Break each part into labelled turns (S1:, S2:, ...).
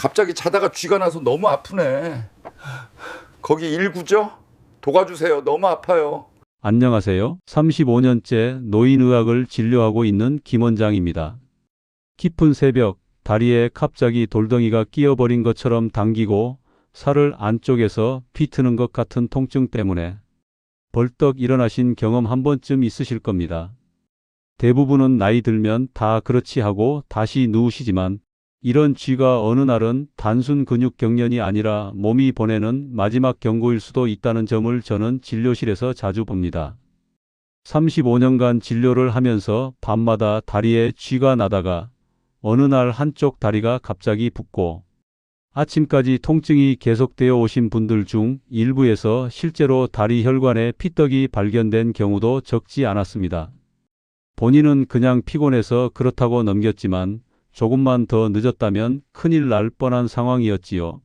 S1: 갑자기 자다가 쥐가 나서 너무 아프네. 거기 119죠? 도와주세요. 너무 아파요.
S2: 안녕하세요. 35년째 노인의학을 진료하고 있는 김원장입니다. 깊은 새벽, 다리에 갑자기 돌덩이가 끼어버린 것처럼 당기고 살을 안쪽에서 비트는 것 같은 통증 때문에 벌떡 일어나신 경험 한 번쯤 있으실 겁니다. 대부분은 나이 들면 다 그렇지 하고 다시 누우시지만 이런 쥐가 어느 날은 단순 근육 경련이 아니라 몸이 보내는 마지막 경고일 수도 있다는 점을 저는 진료실에서 자주 봅니다. 35년간 진료를 하면서 밤마다 다리에 쥐가 나다가 어느 날 한쪽 다리가 갑자기 붓고 아침까지 통증이 계속되어 오신 분들 중 일부에서 실제로 다리 혈관에 피떡이 발견된 경우도 적지 않았습니다. 본인은 그냥 피곤해서 그렇다고 넘겼지만 조금만 더 늦었다면 큰일 날 뻔한 상황이었지요.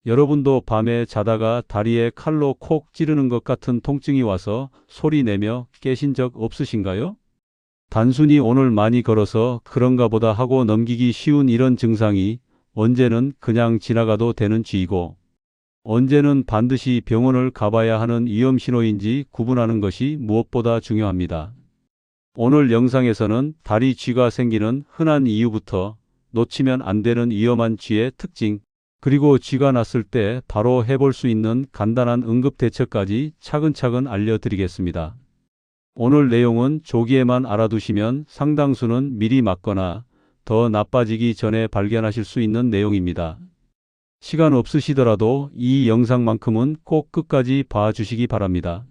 S2: 여러분도 밤에 자다가 다리에 칼로 콕 찌르는 것 같은 통증이 와서 소리 내며 깨신 적 없으신가요? 단순히 오늘 많이 걸어서 그런가 보다 하고 넘기기 쉬운 이런 증상이 언제는 그냥 지나가도 되는 쥐이고 언제는 반드시 병원을 가봐야 하는 위험 신호인지 구분하는 것이 무엇보다 중요합니다. 오늘 영상에서는 다리 쥐가 생기는 흔한 이유부터 놓치면 안 되는 위험한 쥐의 특징, 그리고 쥐가 났을 때 바로 해볼 수 있는 간단한 응급 대처까지 차근차근 알려드리겠습니다. 오늘 내용은 조기에만 알아두시면 상당수는 미리 맞거나 더 나빠지기 전에 발견하실 수 있는 내용입니다. 시간 없으시더라도 이 영상만큼은 꼭 끝까지 봐주시기 바랍니다.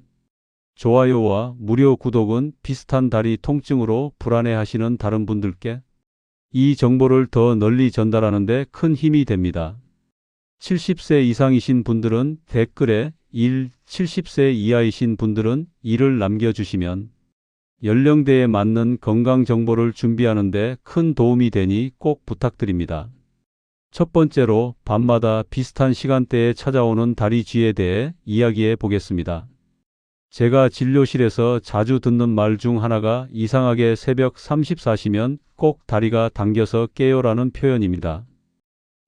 S2: 좋아요와 무료 구독은 비슷한 다리 통증으로 불안해하시는 다른 분들께 이 정보를 더 널리 전달하는 데 큰 힘이 됩니다. 70세 이상이신 분들은 댓글에 1, 70세 이하이신 분들은 2를 남겨주시면 연령대에 맞는 건강 정보를 준비하는 데 큰 도움이 되니 꼭 부탁드립니다. 첫 번째로 밤마다 비슷한 시간대에 찾아오는 다리 쥐에 대해 이야기해 보겠습니다. 제가 진료실에서 자주 듣는 말 중 하나가 이상하게 새벽 34시면 꼭 다리가 당겨서 깨요라는 표현입니다.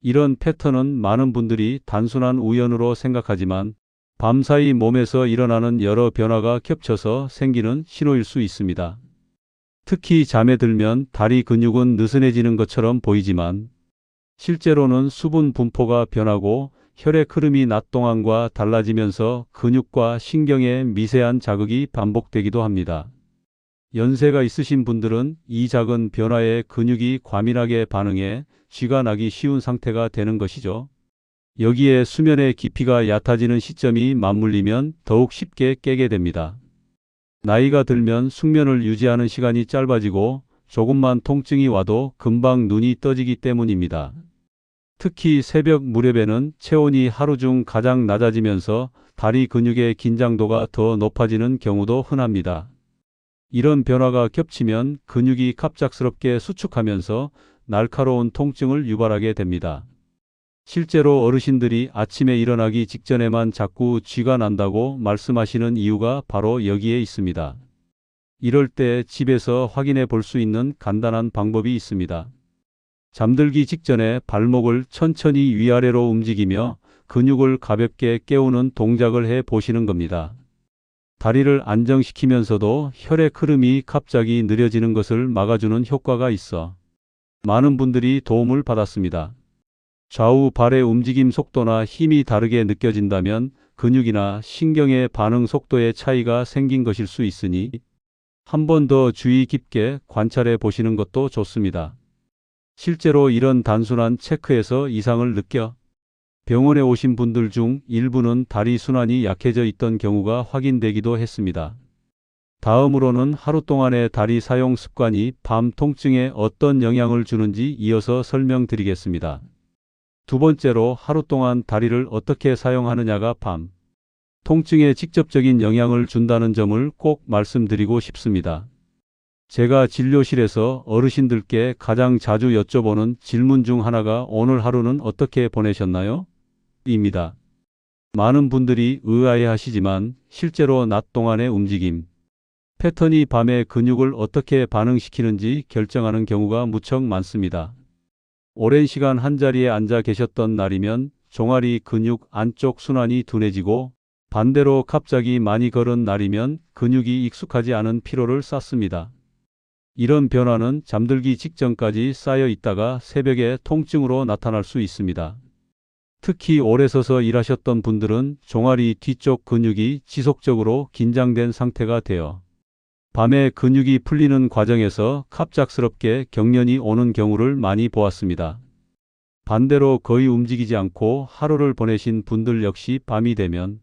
S2: 이런 패턴은 많은 분들이 단순한 우연으로 생각하지만 밤사이 몸에서 일어나는 여러 변화가 겹쳐서 생기는 신호일 수 있습니다. 특히 잠에 들면 다리 근육은 느슨해지는 것처럼 보이지만 실제로는 수분 분포가 변하고 혈액 흐름이 낮 동안과 달라지면서 근육과 신경에 미세한 자극이 반복되기도 합니다. 연세가 있으신 분들은 이 작은 변화에 근육이 과민하게 반응해 쥐가 나기 쉬운 상태가 되는 것이죠. 여기에 수면의 깊이가 얕아지는 시점이 맞물리면 더욱 쉽게 깨게 됩니다. 나이가 들면 숙면을 유지하는 시간이 짧아지고 조금만 통증이 와도 금방 눈이 떠지기 때문입니다. 특히 새벽 무렵에는 체온이 하루 중 가장 낮아지면서 다리 근육의 긴장도가 더 높아지는 경우도 흔합니다. 이런 변화가 겹치면 근육이 갑작스럽게 수축하면서 날카로운 통증을 유발하게 됩니다. 실제로 어르신들이 아침에 일어나기 직전에만 자꾸 쥐가 난다고 말씀하시는 이유가 바로 여기에 있습니다. 이럴 때 집에서 확인해 볼 수 있는 간단한 방법이 있습니다. 잠들기 직전에 발목을 천천히 위아래로 움직이며 근육을 가볍게 깨우는 동작을 해 보시는 겁니다. 다리를 안정시키면서도 혈액 흐름이 갑자기 느려지는 것을 막아주는 효과가 있어 많은 분들이 도움을 받았습니다. 좌우 발의 움직임 속도나 힘이 다르게 느껴진다면 근육이나 신경의 반응 속도의 차이가 생긴 것일 수 있으니 한 번 더 주의 깊게 관찰해 보시는 것도 좋습니다. 실제로 이런 단순한 체크에서 이상을 느껴 병원에 오신 분들 중 일부는 다리 순환이 약해져 있던 경우가 확인되기도 했습니다. 다음으로는 하루 동안의 다리 사용 습관이 밤 통증에 어떤 영향을 주는지 이어서 설명드리겠습니다. 두 번째로 하루 동안 다리를 어떻게 사용하느냐가 밤 통증에 직접적인 영향을 준다는 점을 꼭 말씀드리고 싶습니다. 제가 진료실에서 어르신들께 가장 자주 여쭤보는 질문 중 하나가 오늘 하루는 어떻게 보내셨나요? 입니다. 많은 분들이 의아해하시지만 실제로 낮 동안의 움직임, 패턴이 밤에 근육을 어떻게 반응시키는지 결정하는 경우가 무척 많습니다. 오랜 시간 한자리에 앉아 계셨던 날이면 종아리 근육 안쪽 순환이 둔해지고 반대로 갑자기 많이 걸은 날이면 근육이 익숙하지 않은 피로를 쌓습니다. 이런 변화는 잠들기 직전까지 쌓여 있다가 새벽에 통증으로 나타날 수 있습니다. 특히 오래 서서 일하셨던 분들은 종아리 뒤쪽 근육이 지속적으로 긴장된 상태가 되어 밤에 근육이 풀리는 과정에서 갑작스럽게 경련이 오는 경우를 많이 보았습니다. 반대로 거의 움직이지 않고 하루를 보내신 분들 역시 밤이 되면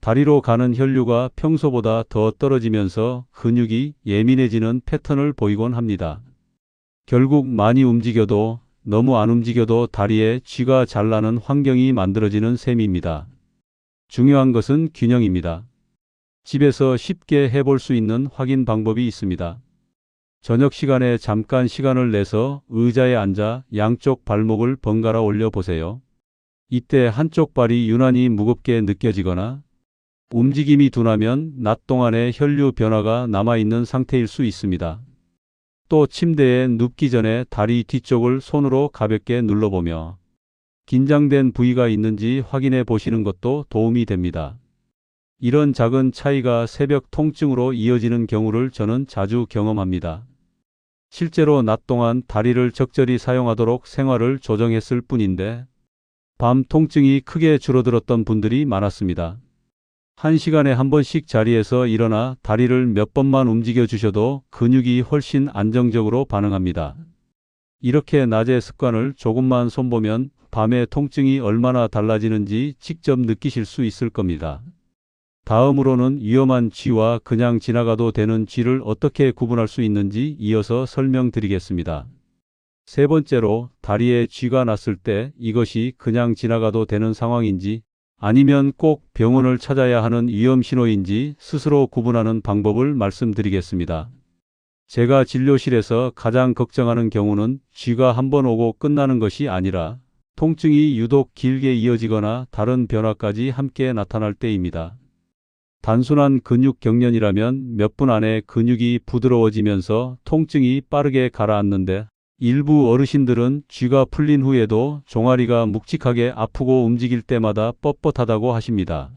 S2: 다리로 가는 혈류가 평소보다 더 떨어지면서 근육이 예민해지는 패턴을 보이곤 합니다. 결국 많이 움직여도 너무 안 움직여도 다리에 쥐가 잘 나는 환경이 만들어지는 셈입니다. 중요한 것은 균형입니다. 집에서 쉽게 해볼 수 있는 확인 방법이 있습니다. 저녁 시간에 잠깐 시간을 내서 의자에 앉아 양쪽 발목을 번갈아 올려 보세요. 이때 한쪽 발이 유난히 무겁게 느껴지거나 움직임이 둔하면 낮 동안의 혈류 변화가 남아있는 상태일 수 있습니다. 또 침대에 눕기 전에 다리 뒤쪽을 손으로 가볍게 눌러보며 긴장된 부위가 있는지 확인해 보시는 것도 도움이 됩니다. 이런 작은 차이가 새벽 통증으로 이어지는 경우를 저는 자주 경험합니다. 실제로 낮 동안 다리를 적절히 사용하도록 생활을 조정했을 뿐인데 밤 통증이 크게 줄어들었던 분들이 많았습니다. 1시간에 한 번씩 자리에서 일어나 다리를 몇 번만 움직여 주셔도 근육이 훨씬 안정적으로 반응합니다. 이렇게 낮의 습관을 조금만 손보면 밤의 통증이 얼마나 달라지는지 직접 느끼실 수 있을 겁니다. 다음으로는 위험한 쥐와 그냥 지나가도 되는 쥐를 어떻게 구분할 수 있는지 이어서 설명드리겠습니다. 세 번째로, 다리에 쥐가 났을 때 이것이 그냥 지나가도 되는 상황인지 아니면 꼭 병원을 찾아야 하는 위험 신호인지 스스로 구분하는 방법을 말씀드리겠습니다. 제가 진료실에서 가장 걱정하는 경우는 쥐가 한 번 오고 끝나는 것이 아니라 통증이 유독 길게 이어지거나 다른 변화까지 함께 나타날 때입니다. 단순한 근육 경련이라면 몇 분 안에 근육이 부드러워지면서 통증이 빠르게 가라앉는데 일부 어르신들은 쥐가 풀린 후에도 종아리가 묵직하게 아프고 움직일 때마다 뻣뻣하다고 하십니다.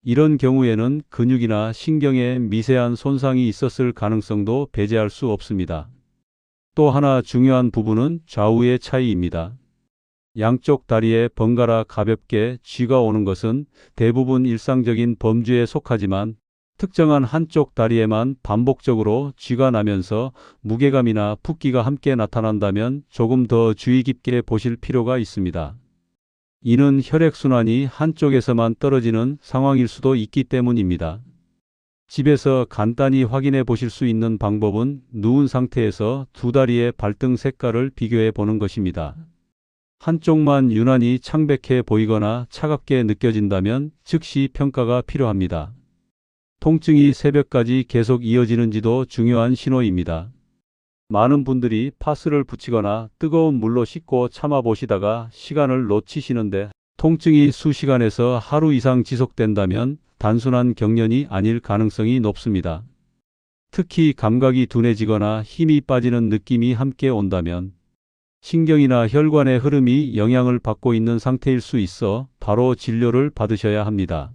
S2: 이런 경우에는 근육이나 신경에 미세한 손상이 있었을 가능성도 배제할 수 없습니다. 또 하나 중요한 부분은 좌우의 차이입니다. 양쪽 다리에 번갈아 가볍게 쥐가 오는 것은 대부분 일상적인 범주에 속하지만 특정한 한쪽 다리에만 반복적으로 쥐가 나면서 무게감이나 붓기가 함께 나타난다면 조금 더 주의 깊게 보실 필요가 있습니다. 이는 혈액순환이 한쪽에서만 떨어지는 상황일 수도 있기 때문입니다. 집에서 간단히 확인해 보실 수 있는 방법은 누운 상태에서 두 다리의 발등 색깔을 비교해 보는 것입니다. 한쪽만 유난히 창백해 보이거나 차갑게 느껴진다면 즉시 평가가 필요합니다. 통증이 새벽까지 계속 이어지는지도 중요한 신호입니다. 많은 분들이 파스를 붙이거나 뜨거운 물로 씻고 참아보시다가 시간을 놓치시는데 통증이 수시간에서 하루 이상 지속된다면 단순한 경련이 아닐 가능성이 높습니다. 특히 감각이 둔해지거나 힘이 빠지는 느낌이 함께 온다면 신경이나 혈관의 흐름이 영향을 받고 있는 상태일 수 있어 바로 진료를 받으셔야 합니다.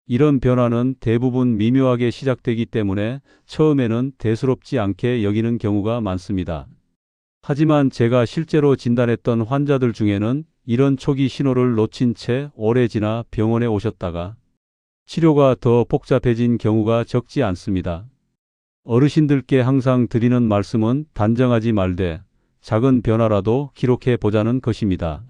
S2: 이런 변화는 대부분 미묘하게 시작되기 때문에 처음에는 대수롭지 않게 여기는 경우가 많습니다. 하지만 제가 실제로 진단했던 환자들 중에는 이런 초기 신호를 놓친 채 오래 지나 병원에 오셨다가 치료가 더 복잡해진 경우가 적지 않습니다. 어르신들께 항상 드리는 말씀은 단정하지 말되 작은 변화라도 기록해 보자는 것입니다.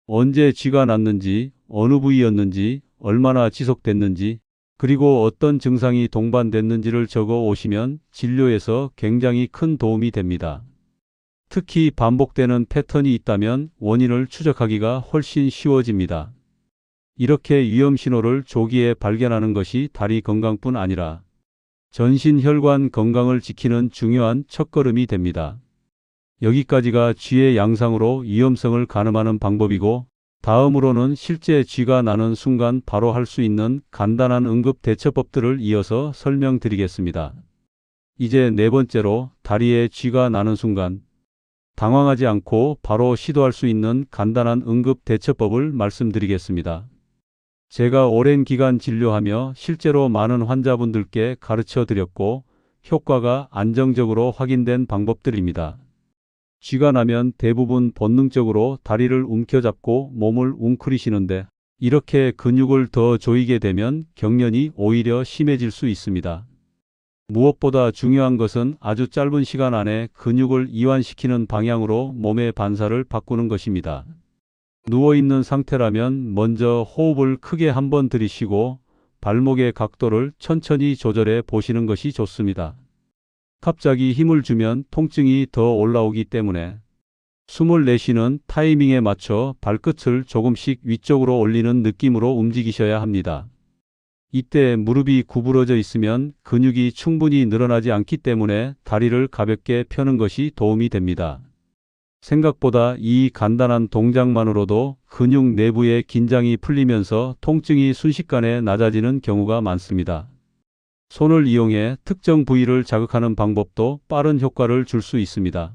S2: 언제 쥐가 났는지, 어느 부위였는지, 얼마나 지속됐는지, 그리고 어떤 증상이 동반됐는지를 적어 오시면 진료에서 굉장히 큰 도움이 됩니다. 특히 반복되는 패턴이 있다면 원인을 추적하기가 훨씬 쉬워집니다. 이렇게 위험 신호를 조기에 발견하는 것이 다리 건강뿐 아니라 전신 혈관 건강을 지키는 중요한 첫걸음이 됩니다. 여기까지가 쥐의 양상으로 위험성을 가늠하는 방법이고, 다음으로는 실제 쥐가 나는 순간 바로 할 수 있는 간단한 응급 대처법들을 이어서 설명드리겠습니다. 이제 네 번째로, 다리에 쥐가 나는 순간 당황하지 않고 바로 시도할 수 있는 간단한 응급 대처법을 말씀드리겠습니다. 제가 오랜 기간 진료하며 실제로 많은 환자분들께 가르쳐 드렸고 효과가 안정적으로 확인된 방법들입니다. 쥐가 나면 대부분 본능적으로 다리를 움켜잡고 몸을 웅크리시는데 이렇게 근육을 더 조이게 되면 경련이 오히려 심해질 수 있습니다. 무엇보다 중요한 것은 아주 짧은 시간 안에 근육을 이완시키는 방향으로 몸의 반사를 바꾸는 것입니다. 누워있는 상태라면 먼저 호흡을 크게 한번 들이쉬고 발목의 각도를 천천히 조절해 보시는 것이 좋습니다. 갑자기 힘을 주면 통증이 더 올라오기 때문에 숨을 내쉬는 타이밍에 맞춰 발끝을 조금씩 위쪽으로 올리는 느낌으로 움직이셔야 합니다. 이때 무릎이 구부러져 있으면 근육이 충분히 늘어나지 않기 때문에 다리를 가볍게 펴는 것이 도움이 됩니다. 생각보다 이 간단한 동작만으로도 근육 내부의 긴장이 풀리면서 통증이 순식간에 낮아지는 경우가 많습니다. 손을 이용해 특정 부위를 자극하는 방법도 빠른 효과를 줄 수 있습니다.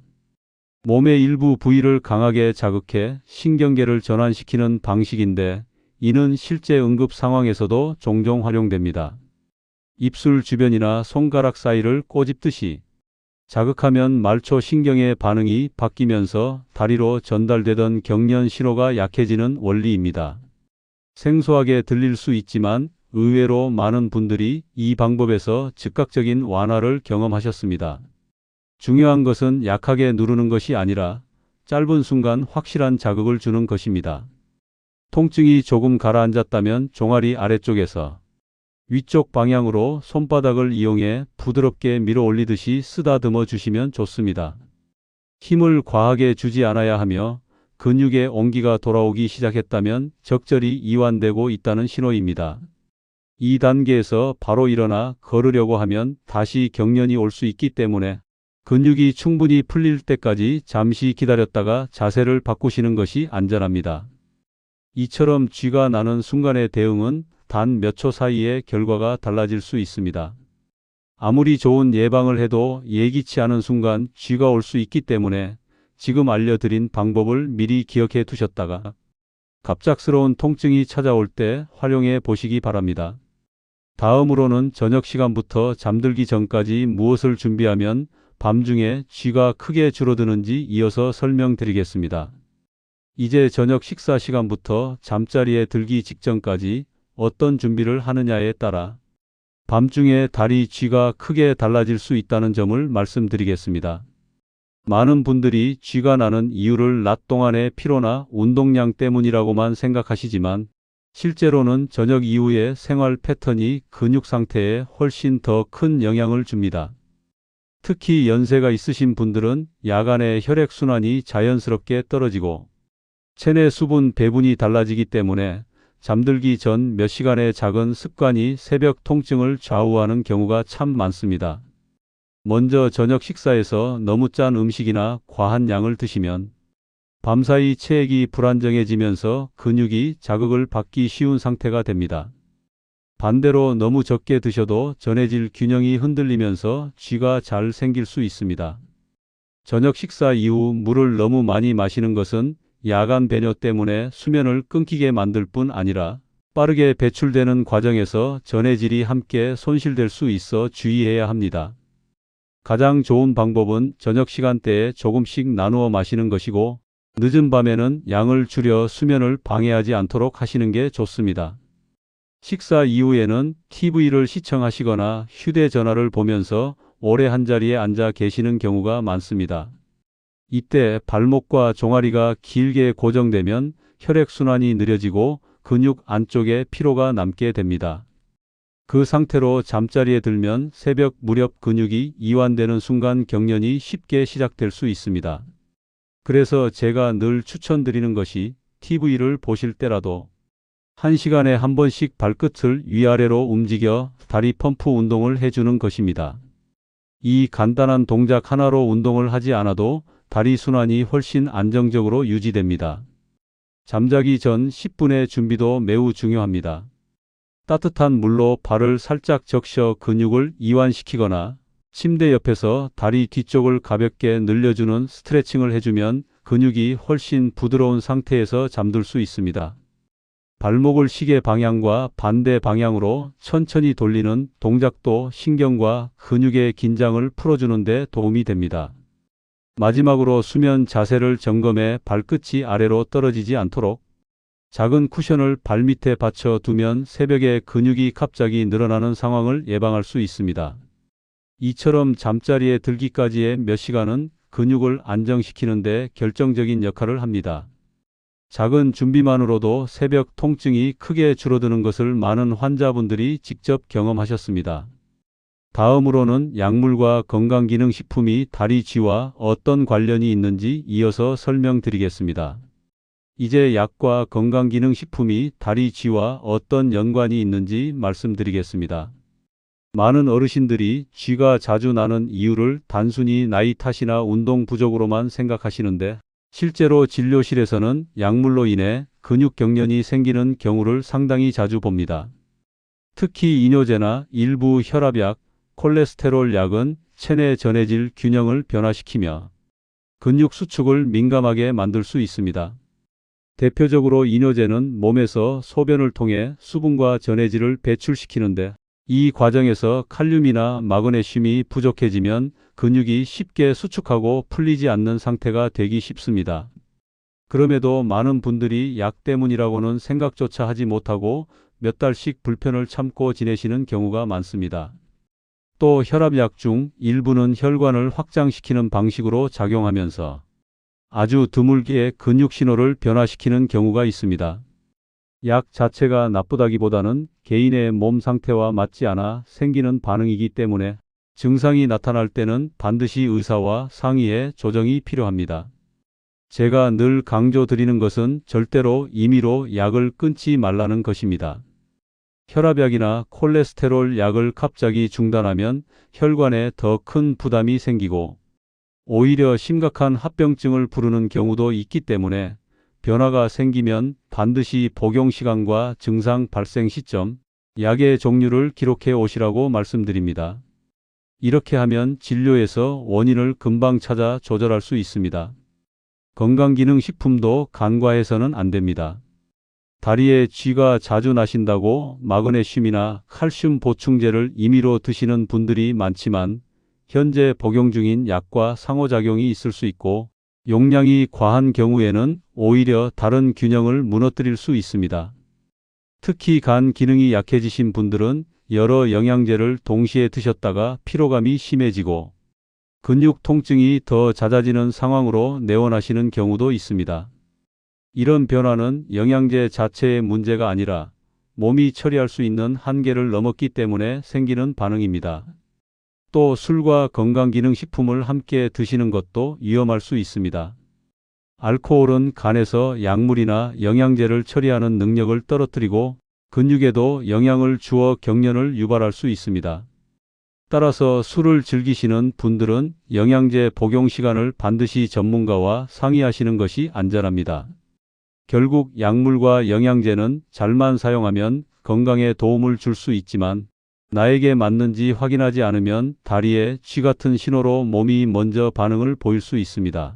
S2: 몸의 일부 부위를 강하게 자극해 신경계를 전환시키는 방식인데 이는 실제 응급 상황에서도 종종 활용됩니다. 입술 주변이나 손가락 사이를 꼬집듯이 자극하면 말초 신경의 반응이 바뀌면서 다리로 전달되던 경련 신호가 약해지는 원리입니다. 생소하게 들릴 수 있지만 의외로 많은 분들이 이 방법에서 즉각적인 완화를 경험하셨습니다. 중요한 것은 약하게 누르는 것이 아니라 짧은 순간 확실한 자극을 주는 것입니다. 통증이 조금 가라앉았다면 종아리 아래쪽에서 위쪽 방향으로 손바닥을 이용해 부드럽게 밀어 올리듯이 쓰다듬어 주시면 좋습니다. 힘을 과하게 주지 않아야 하며 근육에 온기가 돌아오기 시작했다면 적절히 이완되고 있다는 신호입니다. 이 단계에서 바로 일어나 걸으려고 하면 다시 경련이 올 수 있기 때문에 근육이 충분히 풀릴 때까지 잠시 기다렸다가 자세를 바꾸시는 것이 안전합니다. 이처럼 쥐가 나는 순간의 대응은 단 몇 초 사이에 결과가 달라질 수 있습니다. 아무리 좋은 예방을 해도 예기치 않은 순간 쥐가 올 수 있기 때문에 지금 알려드린 방법을 미리 기억해 두셨다가 갑작스러운 통증이 찾아올 때 활용해 보시기 바랍니다. 다음으로는 저녁 시간부터 잠들기 전까지 무엇을 준비하면 밤중에 쥐가 크게 줄어드는지 이어서 설명드리겠습니다. 이제 저녁 식사 시간부터 잠자리에 들기 직전까지 어떤 준비를 하느냐에 따라 밤중에 다리 쥐가 크게 달라질 수 있다는 점을 말씀드리겠습니다. 많은 분들이 쥐가 나는 이유를 낮 동안의 피로나 운동량 때문이라고만 생각하시지만 실제로는 저녁 이후의 생활 패턴이 근육 상태에 훨씬 더 큰 영향을 줍니다. 특히 연세가 있으신 분들은 야간에 혈액순환이 자연스럽게 떨어지고 체내 수분 배분이 달라지기 때문에 잠들기 전 몇 시간의 작은 습관이 새벽 통증을 좌우하는 경우가 참 많습니다. 먼저 저녁 식사에서 너무 짠 음식이나 과한 양을 드시면 밤사이 체액이 불안정해지면서 근육이 자극을 받기 쉬운 상태가 됩니다. 반대로 너무 적게 드셔도 전해질 균형이 흔들리면서 쥐가 잘 생길 수 있습니다. 저녁 식사 이후 물을 너무 많이 마시는 것은 야간 배뇨 때문에 수면을 끊기게 만들 뿐 아니라 빠르게 배출되는 과정에서 전해질이 함께 손실될 수 있어 주의해야 합니다. 가장 좋은 방법은 저녁 시간대에 조금씩 나누어 마시는 것이고 늦은 밤에는 양을 줄여 수면을 방해하지 않도록 하시는 게 좋습니다. 식사 이후에는 TV를 시청하시거나 휴대전화를 보면서 오래 한자리에 앉아 계시는 경우가 많습니다. 이때 발목과 종아리가 길게 고정되면 혈액순환이 느려지고 근육 안쪽에 피로가 남게 됩니다. 그 상태로 잠자리에 들면 새벽 무렵 근육이 이완되는 순간 경련이 쉽게 시작될 수 있습니다. 그래서 제가 늘 추천드리는 것이 TV를 보실 때라도 1시간에 한 번씩 발끝을 위아래로 움직여 다리 펌프 운동을 해주는 것입니다. 이 간단한 동작 하나로 운동을 하지 않아도 다리 순환이 훨씬 안정적으로 유지됩니다. 잠자기 전 10분의 준비도 매우 중요합니다. 따뜻한 물로 발을 살짝 적셔 근육을 이완시키거나 침대 옆에서 다리 뒤쪽을 가볍게 늘려주는 스트레칭을 해주면 근육이 훨씬 부드러운 상태에서 잠들 수 있습니다. 발목을 시계 방향과 반대 방향으로 천천히 돌리는 동작도 신경과 근육의 긴장을 풀어주는 데 도움이 됩니다. 마지막으로 수면 자세를 점검해 발끝이 아래로 떨어지지 않도록 작은 쿠션을 발밑에 받쳐 두면 새벽에 근육이 갑자기 늘어나는 상황을 예방할 수 있습니다. 이처럼 잠자리에 들기까지의 몇 시간은 근육을 안정시키는 데 결정적인 역할을 합니다. 작은 준비만으로도 새벽 통증이 크게 줄어드는 것을 많은 환자분들이 직접 경험하셨습니다. 다음으로는 약물과 건강기능식품이 다리 쥐와 어떤 관련이 있는지 이어서 설명드리겠습니다. 이제 약과 건강기능식품이 다리 쥐와 어떤 연관이 있는지 말씀드리겠습니다. 많은 어르신들이 쥐가 자주 나는 이유를 단순히 나이 탓이나 운동 부족으로만 생각하시는데 실제로 진료실에서는 약물로 인해 근육 경련이 생기는 경우를 상당히 자주 봅니다. 특히 이뇨제나 일부 혈압약, 콜레스테롤 약은 체내 전해질 균형을 변화시키며 근육 수축을 민감하게 만들 수 있습니다. 대표적으로 이뇨제는 몸에서 소변을 통해 수분과 전해질을 배출시키는데 이 과정에서 칼륨이나 마그네슘이 부족해지면 근육이 쉽게 수축하고 풀리지 않는 상태가 되기 쉽습니다. 그럼에도 많은 분들이 약 때문이라고는 생각조차 하지 못하고 몇 달씩 불편을 참고 지내시는 경우가 많습니다. 또 혈압약 중 일부는 혈관을 확장시키는 방식으로 작용하면서 아주 드물게 근육 신호를 변화시키는 경우가 있습니다. 약 자체가 나쁘다기보다는 개인의 몸 상태와 맞지 않아 생기는 반응이기 때문에 증상이 나타날 때는 반드시 의사와 상의해 조정이 필요합니다. 제가 늘 강조드리는 것은 절대로 임의로 약을 끊지 말라는 것입니다. 혈압약이나 콜레스테롤 약을 갑자기 중단하면 혈관에 더 큰 부담이 생기고 오히려 심각한 합병증을 부르는 경우도 있기 때문에 변화가 생기면 반드시 복용 시간과 증상 발생 시점, 약의 종류를 기록해 오시라고 말씀드립니다. 이렇게 하면 진료에서 원인을 금방 찾아 조절할 수 있습니다. 건강기능식품도 간과해서는 안 됩니다. 다리에 쥐가 자주 나신다고 마그네슘이나 칼슘 보충제를 임의로 드시는 분들이 많지만 현재 복용 중인 약과 상호작용이 있을 수 있고 용량이 과한 경우에는 오히려 다른 균형을 무너뜨릴 수 있습니다. 특히 간 기능이 약해지신 분들은 여러 영양제를 동시에 드셨다가 피로감이 심해지고 근육 통증이 더 잦아지는 상황으로 내원하시는 경우도 있습니다. 이런 변화는 영양제 자체의 문제가 아니라 몸이 처리할 수 있는 한계를 넘었기 때문에 생기는 반응입니다. 또 술과 건강기능식품을 함께 드시는 것도 위험할 수 있습니다. 알코올은 간에서 약물이나 영양제를 처리하는 능력을 떨어뜨리고 근육에도 영향을 주어 경련을 유발할 수 있습니다. 따라서 술을 즐기시는 분들은 영양제 복용 시간을 반드시 전문가와 상의하시는 것이 안전합니다. 결국 약물과 영양제는 잘만 사용하면 건강에 도움을 줄 수 있지만 나에게 맞는지 확인하지 않으면 다리에 쥐 같은 신호로 몸이 먼저 반응을 보일 수 있습니다.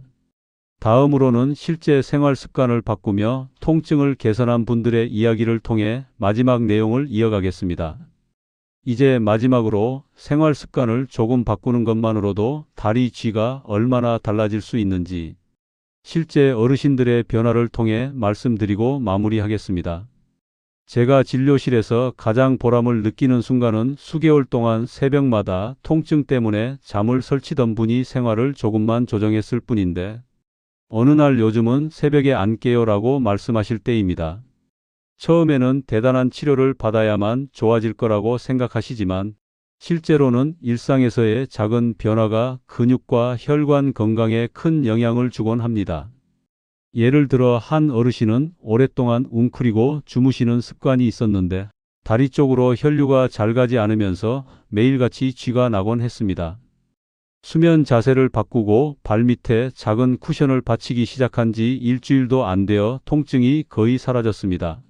S2: 다음으로는 실제 생활 습관을 바꾸며 통증을 개선한 분들의 이야기를 통해 마지막 내용을 이어가겠습니다. 이제 마지막으로 생활 습관을 조금 바꾸는 것만으로도 다리 쥐가 얼마나 달라질 수 있는지 실제 어르신들의 변화를 통해 말씀드리고 마무리하겠습니다. 제가 진료실에서 가장 보람을 느끼는 순간은 수개월 동안 새벽마다 통증 때문에 잠을 설치던 분이 생활을 조금만 조정했을 뿐인데 어느 날 요즘은 새벽에 안 깨요라고 말씀하실 때입니다. 처음에는 대단한 치료를 받아야만 좋아질 거라고 생각하시지만 실제로는 일상에서의 작은 변화가 근육과 혈관 건강에 큰 영향을 주곤 합니다. 예를 들어 한 어르신은 오랫동안 웅크리고 주무시는 습관이 있었는데 다리 쪽으로 혈류가 잘 가지 않으면서 매일같이 쥐가 나곤 했습니다. 수면 자세를 바꾸고 발밑에 작은 쿠션을 받치기 시작한 지 일주일도 안 되어 통증이 거의 사라졌습니다.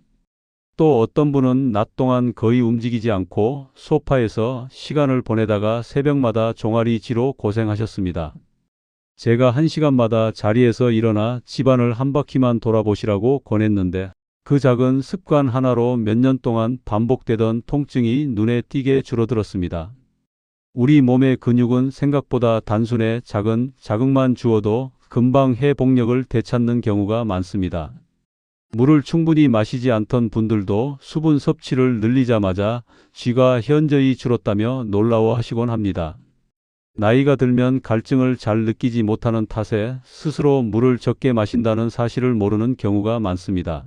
S2: 또 어떤 분은 낮 동안 거의 움직이지 않고 소파에서 시간을 보내다가 새벽마다 종아리쥐로 고생하셨습니다. 제가 1시간마다 자리에서 일어나 집안을 한 바퀴만 돌아보시라고 권했는데 그 작은 습관 하나로 몇 년 동안 반복되던 통증이 눈에 띄게 줄어들었습니다. 우리 몸의 근육은 생각보다 단순해 작은 자극만 주어도 금방 회복력을 되찾는 경우가 많습니다. 물을 충분히 마시지 않던 분들도 수분 섭취를 늘리자마자 쥐가 현저히 줄었다며 놀라워하시곤 합니다. 나이가 들면 갈증을 잘 느끼지 못하는 탓에 스스로 물을 적게 마신다는 사실을 모르는 경우가 많습니다.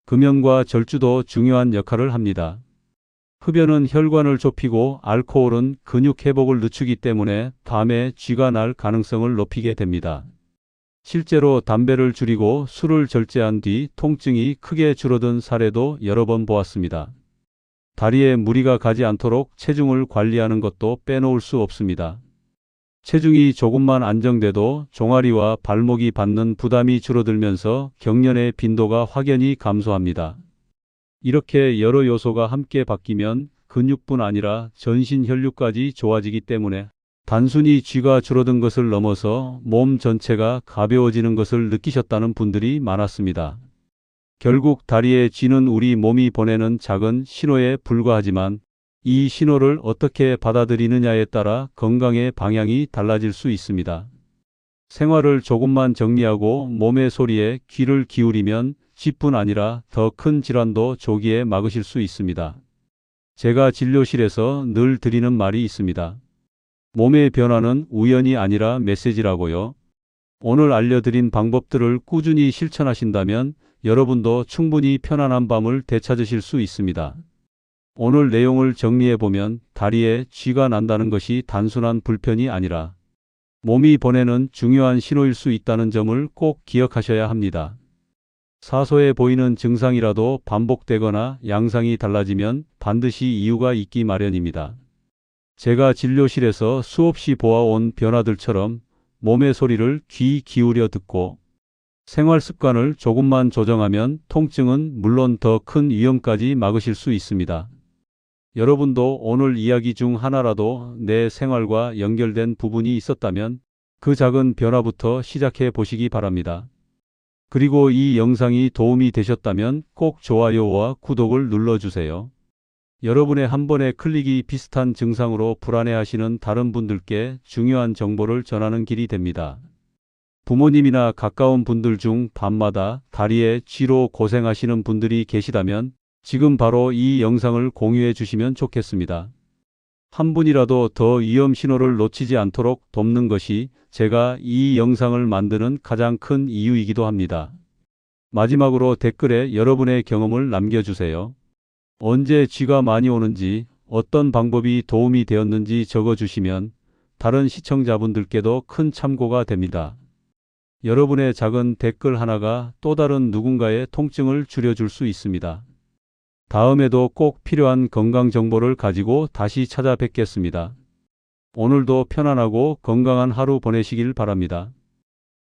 S2: 금연과 절주도 중요한 역할을 합니다. 흡연은 혈관을 좁히고 알코올은 근육 회복을 늦추기 때문에 밤에 쥐가 날 가능성을 높이게 됩니다. 실제로 담배를 줄이고 술을 절제한 뒤 통증이 크게 줄어든 사례도 여러 번 보았습니다. 다리에 무리가 가지 않도록 체중을 관리하는 것도 빼놓을 수 없습니다. 체중이 조금만 안정돼도 종아리와 발목이 받는 부담이 줄어들면서 경련의 빈도가 확연히 감소합니다. 이렇게 여러 요소가 함께 바뀌면 근육뿐 아니라 전신 혈류까지 좋아지기 때문에 단순히 쥐가 줄어든 것을 넘어서 몸 전체가 가벼워지는 것을 느끼셨다는 분들이 많았습니다. 결국 다리의 쥐는 우리 몸이 보내는 작은 신호에 불과하지만 이 신호를 어떻게 받아들이느냐에 따라 건강의 방향이 달라질 수 있습니다. 생활을 조금만 정리하고 몸의 소리에 귀를 기울이면 쥐뿐 아니라 더 큰 질환도 조기에 막으실 수 있습니다. 제가 진료실에서 늘 드리는 말이 있습니다. 몸의 변화는 우연이 아니라 메시지라고요. 오늘 알려드린 방법들을 꾸준히 실천하신다면 여러분도 충분히 편안한 밤을 되찾으실 수 있습니다. 오늘 내용을 정리해보면 다리에 쥐가 난다는 것이 단순한 불편이 아니라 몸이 보내는 중요한 신호일 수 있다는 점을 꼭 기억하셔야 합니다. 사소해 보이는 증상이라도 반복되거나 양상이 달라지면 반드시 이유가 있기 마련입니다. 제가 진료실에서 수없이 보아온 변화들처럼 몸의 소리를 귀 기울여 듣고 생활 습관을 조금만 조정하면 통증은 물론 더 큰 위험까지 막으실 수 있습니다. 여러분도 오늘 이야기 중 하나라도 내 생활과 연결된 부분이 있었다면 그 작은 변화부터 시작해 보시기 바랍니다. 그리고 이 영상이 도움이 되셨다면 꼭 좋아요와 구독을 눌러주세요. 여러분의 한 번의 클릭이 비슷한 증상으로 불안해하시는 다른 분들께 중요한 정보를 전하는 길이 됩니다. 부모님이나 가까운 분들 중 밤마다 다리에 쥐로 고생하시는 분들이 계시다면 지금 바로 이 영상을 공유해 주시면 좋겠습니다. 한 분이라도 더 위험 신호를 놓치지 않도록 돕는 것이 제가 이 영상을 만드는 가장 큰 이유이기도 합니다. 마지막으로 댓글에 여러분의 경험을 남겨주세요. 언제 쥐가 많이 오는지, 어떤 방법이 도움이 되었는지 적어주시면 다른 시청자분들께도 큰 참고가 됩니다. 여러분의 작은 댓글 하나가 또 다른 누군가의 통증을 줄여줄 수 있습니다. 다음에도 꼭 필요한 건강 정보를 가지고 다시 찾아뵙겠습니다. 오늘도 편안하고 건강한 하루 보내시길 바랍니다.